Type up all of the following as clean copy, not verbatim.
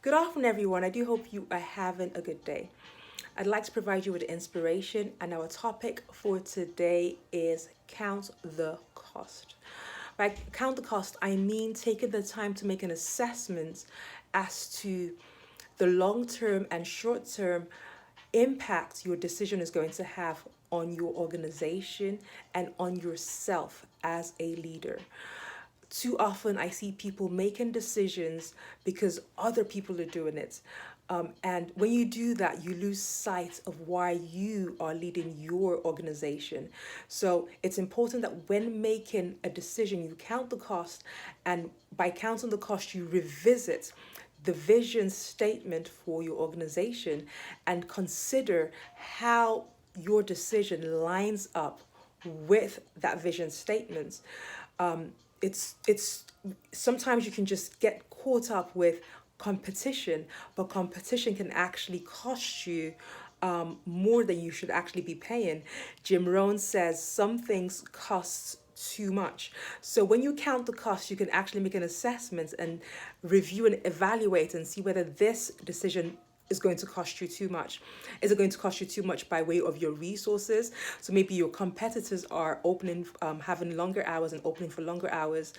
Good afternoon, everyone. I do hope you are having a good day. I'd like to provide you with inspiration, and our topic for today is count the cost. By count the cost, I mean taking the time to make an assessment as to the long term and short term impact your decision is going to have on your organization and on yourself as a leader. Too often I see people making decisions because other people are doing it. And when you do that, you lose sight of why you are leading your organization. So it's important that when making a decision, you count the cost, and by counting the cost, you revisit the vision statement for your organization and consider how your decision lines up with that vision statement. It's sometimes you can just get caught up with competition, but competition can actually cost you more than you should actually be paying. Jim Rohn says some things cost too much. So when you count the cost, you can actually make an assessment and review and evaluate and see whether this decision is going to cost you too much. Is it going to cost you too much by way of your resources? So maybe your competitors are opening, having longer hours and opening for longer hours.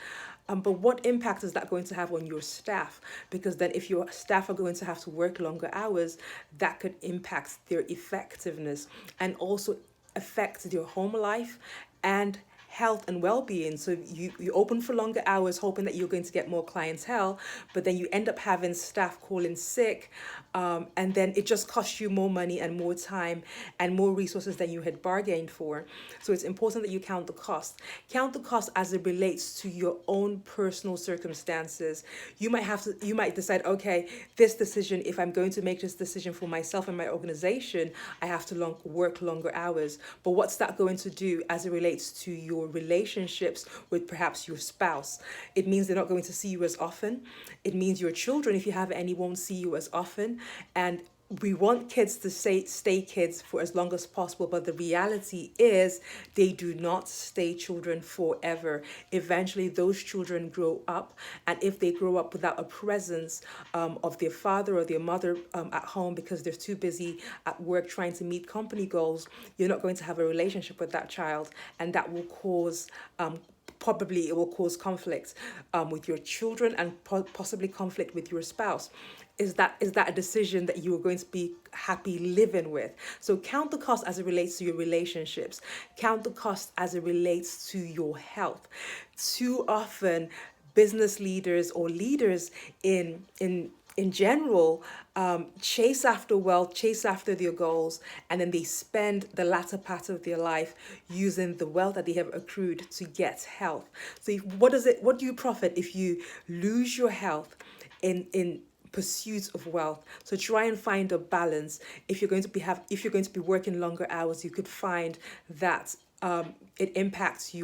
But what impact is that going to have on your staff? Because then if your staff are going to have to work longer hours, that could impact their effectiveness and also affect their home life and health and well-being. So you open for longer hours hoping that you're going to get more clientele, but then you end up having staff calling sick, and then it just costs you more money and more time and more resources than you had bargained for. So it's important that you count the cost as it relates to your own personal circumstances. You might decide, okay, this decision, if I'm going to make this decision for myself and my organization, I have to work longer hours. But what's that going to do as it relates to your relationships with perhaps your spouse? It means they're not going to see you as often. It means your children, if you have any, won't see you as often. And we want kids to stay kids for as long as possible, but the reality is they do not stay children forever. Eventually those children grow up, and if they grow up without a presence of their father or their mother at home because they're too busy at work trying to meet company goals, you're not going to have a relationship with that child, and that will cause probably it will cause conflict with your children and possibly conflict with your spouse. Is that a decision that you are going to be happy living with? So count the cost as it relates to your relationships. Count the cost as it relates to your health. Too often, business leaders or leaders in general chase after wealth, chase after their goals, and then they spend the latter part of their life using the wealth that they have accrued to get health. So what do you profit if you lose your health in pursuit of wealth? So try and find a balance. If you're going to be working longer hours, you could find that it impacts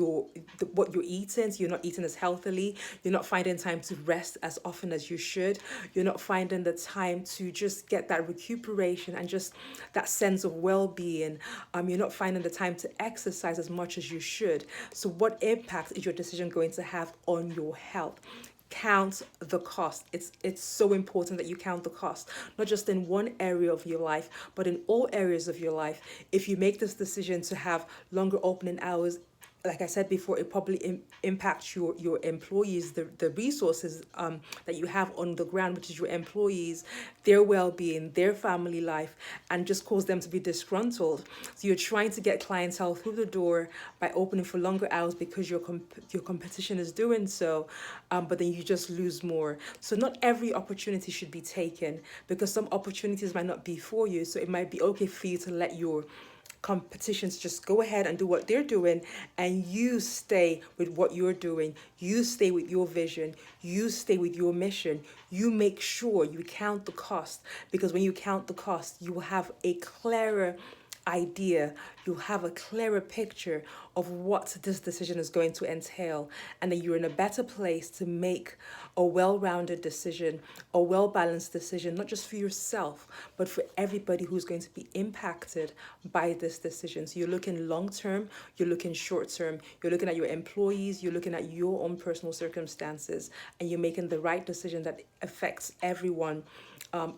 what you're eating. So you're not eating as healthily. You're not finding time to rest as often as you should. You're not finding the time to just get that recuperation and just that sense of well-being. You're not finding the time to exercise as much as you should. So what impact is your decision going to have on your health? Count the cost. It's so important that you count the cost, not just in one area of your life, but in all areas of your life. If you make this decision to have longer opening hours, like I said before, it probably impacts your employees, the resources that you have on the ground, which is your employees, their well-being, their family life, and just cause them to be disgruntled. So you're trying to get clientele through the door by opening for longer hours because your competition is doing so, but then you just lose more. So not every opportunity should be taken because some opportunities might not be for you. So it might be okay for you to let your competitions just go ahead and do what they're doing, and you stay with what you're doing. You stay with your vision. You stay with your mission. You make sure you count the cost, because when you count the cost, you will have a clearer idea, you'll have a clearer picture of what this decision is going to entail, and then you're in a better place to make a well-rounded decision, a well-balanced decision, not just for yourself, but for everybody who's going to be impacted by this decision. So you're looking long-term, you're looking short-term, you're looking at your employees, you're looking at your own personal circumstances, and you're making the right decision that affects everyone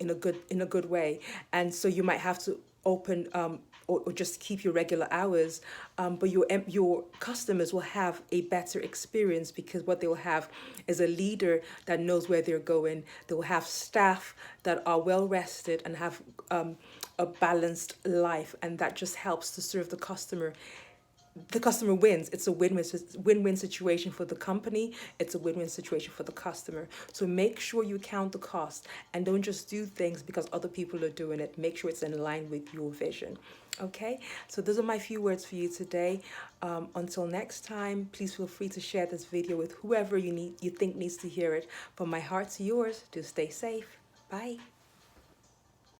in a good way. And so you might have to open or just keep your regular hours, but your customers will have a better experience, because what they will have is a leader that knows where they're going. They will have staff that are well rested and have a balanced life, and that just helps to serve the customer. The customer wins. It's a win-win situation for the company. It's a win-win situation for the customer. So make sure you count the cost, and don't just do things because other people are doing it. Make sure it's in line with your vision. Okay, so those are my few words for you today. Until next time, please feel free to share this video with whoever you think needs to hear it. From my heart to yours, do stay safe. Bye.